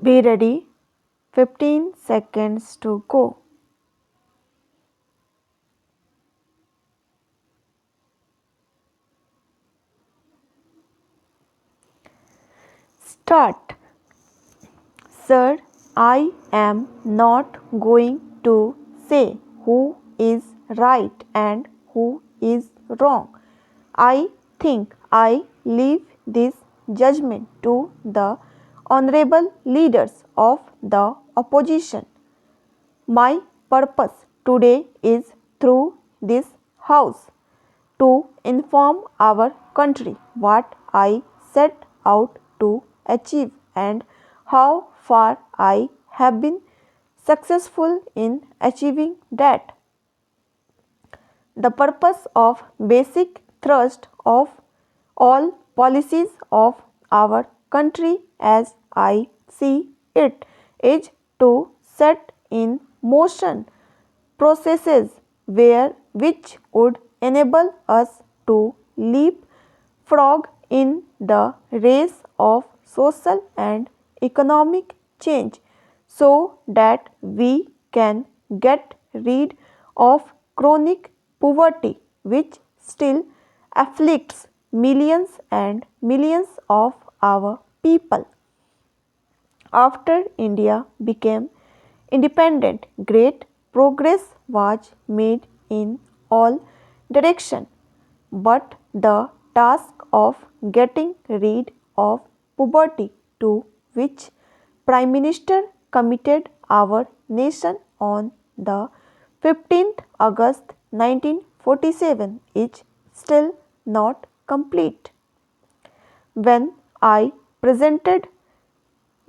Be ready. 15 seconds to go. Start. Sir, I am not going to say who is right and who is wrong. I think I leave this judgment to the honorable leaders of the opposition. My purpose today is through this house to inform our country what I set out to achieve and how far I have been successful in achieving that. The purpose of basic thrust of all policies of our country as I see it is to set in motion processes which would enable us to leapfrog in the race of social and economic change so that we can get rid of chronic poverty which still afflicts millions and millions of our people. After India became independent, great progress was made in all directions, but the task of getting rid of poverty to which Prime Minister committed our nation on the 15th August 1947 is still not complete. When I presented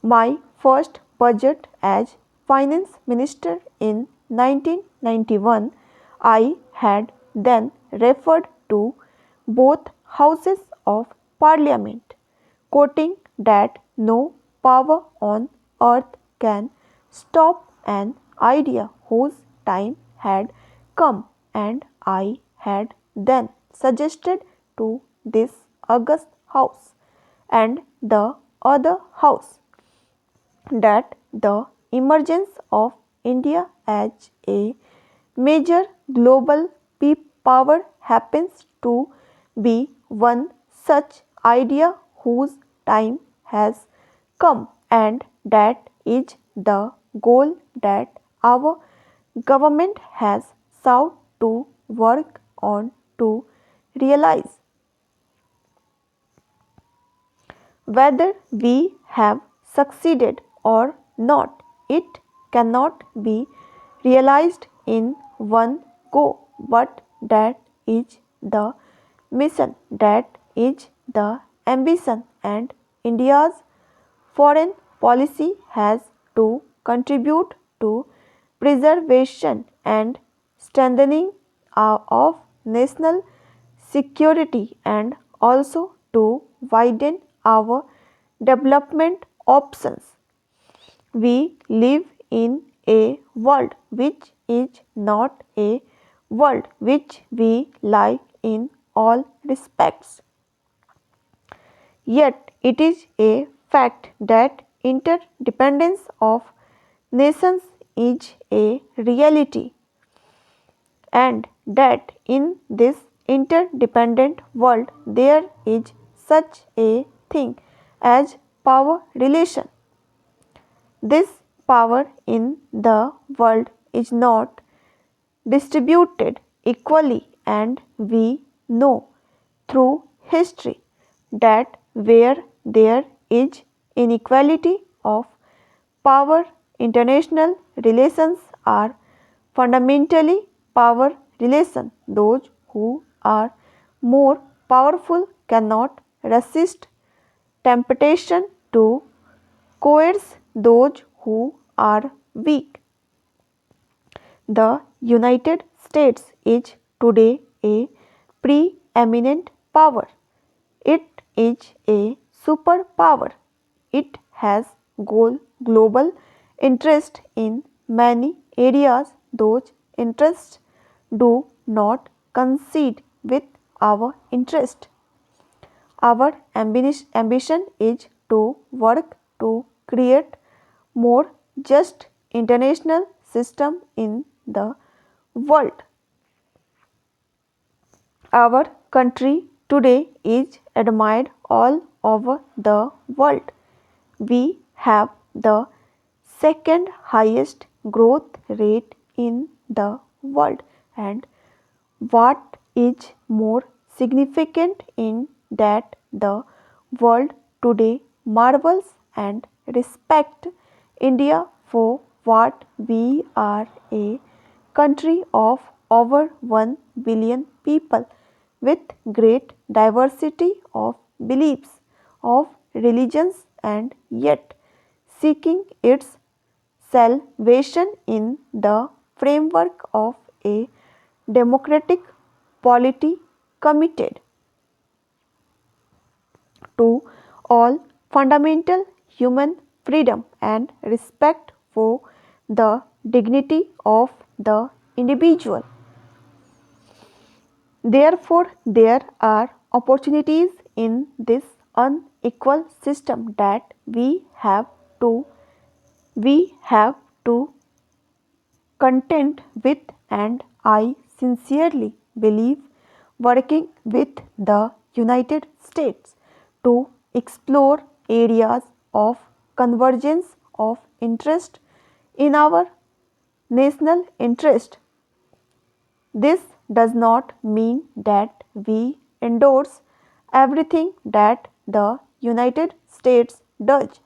my first budget as finance minister in 1991, I had then referred to both houses of parliament, quoting that no power on earth can stop an idea whose time had come, and I had then suggested to this august house and the other house that the emergence of India as a major global power happens to be one such idea whose time has come, and that is the goal that our government has sought to work on to realize. Whether we have succeeded or not, it cannot be realized in one go, but that is the mission, that is the ambition, and India's foreign policy has to contribute to preservation and strengthening of national security and also to widen our development options. We live in a world which is not a world which we like in all respects. Yet it is a fact that interdependence of nations is a reality, and that in this interdependent world there is such a thing as power relation. This power in the world is not distributed equally, and we know through history that where there is inequality of power, international relations are fundamentally power relations. Those who are more powerful cannot resist temptation to coerce those who are weak. The United States is today a preeminent power. It is a superpower. It has global interest in many areas. Those interests do not coincide with our interest. Our ambition is to work to create more just international system in the world. Our country today is admired all over the world. We have the second highest growth rate in the world, and what is more significant in that the world today marvels and respect India for what we are, a country of over 1 billion people with great diversity of beliefs, of religions, and yet seeking its salvation in the framework of a democratic polity committed to all fundamental human freedom and respect for the dignity of the individual. Therefore, there are opportunities in this unequal system that we have to content with, and I sincerely believe working with the United States to explore areas of convergence of interest in our national interest. This does not mean that we endorse everything that the United States does,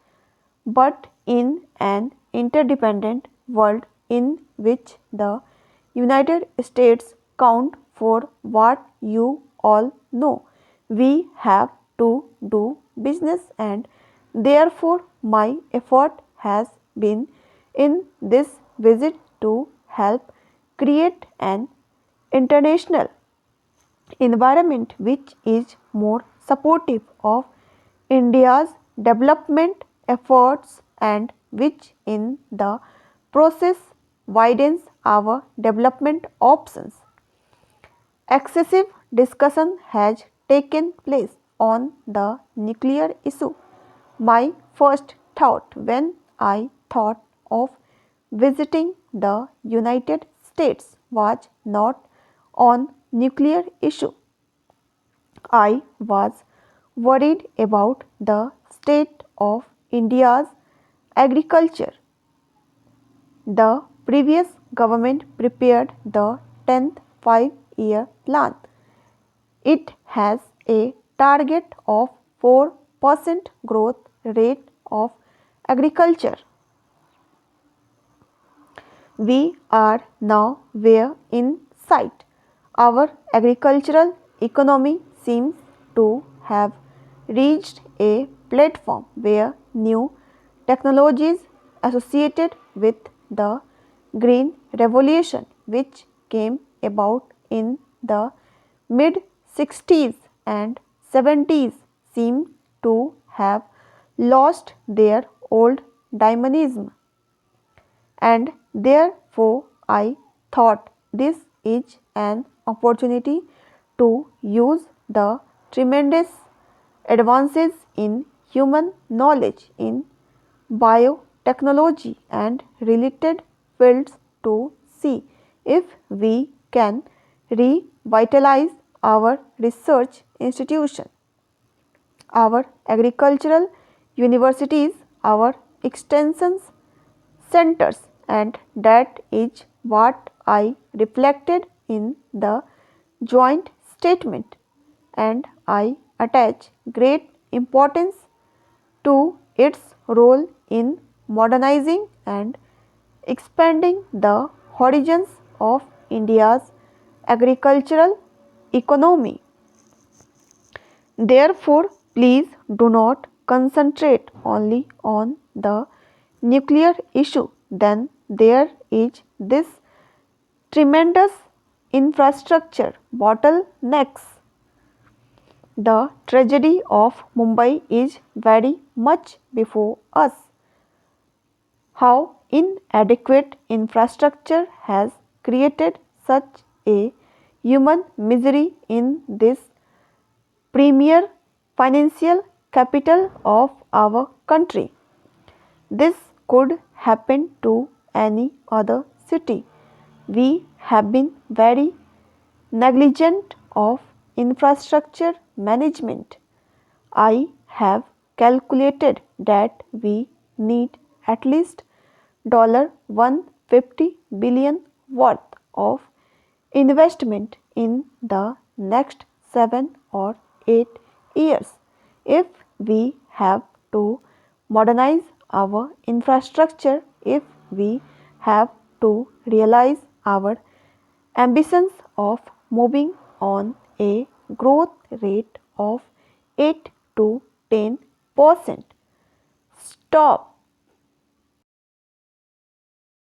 but in an interdependent world in which the United States count for what you all know, we have to do business, and therefore my effort has been in this visit to help create an international environment which is more supportive of India's development efforts and which in the process widens our development options. Excessive discussion has taken place on the nuclear issue. My first thought when I thought of visiting the United States was not on nuclear issue. I was worried about the state of India's agriculture. The previous government prepared the 10th 5-year plan. It has a target of 4% growth rate of agriculture. We are now where in sight. Our agricultural economy seems to have reached a platform where new technologies associated with the Green Revolution, which came about in the mid 60s and 70s, seem to have lost their old dynamism. And therefore, I thought this is an opportunity to use the tremendous advances in human knowledge in biotechnology and related fields to see if we can revitalize our research institution, our agricultural universities, our extension centers, and that is what I reflected in the joint statement, and I attach great importance to its role in modernizing and expanding the horizons of India's agricultural economy. Therefore, please do not concentrate only on the nuclear issue. Then there is this tremendous infrastructure bottlenecks. The tragedy of Mumbai is very much before us. How inadequate infrastructure has created such a human misery in this premier financial capital of our country. This could happen to any other city. We have been very negligent of infrastructure management. I have calculated that we need at least $150 billion worth of investment in the next 7 or 8 years if we have to modernize our infrastructure, if we have to realize our ambitions of moving on a growth rate of 8 to 10%. Stop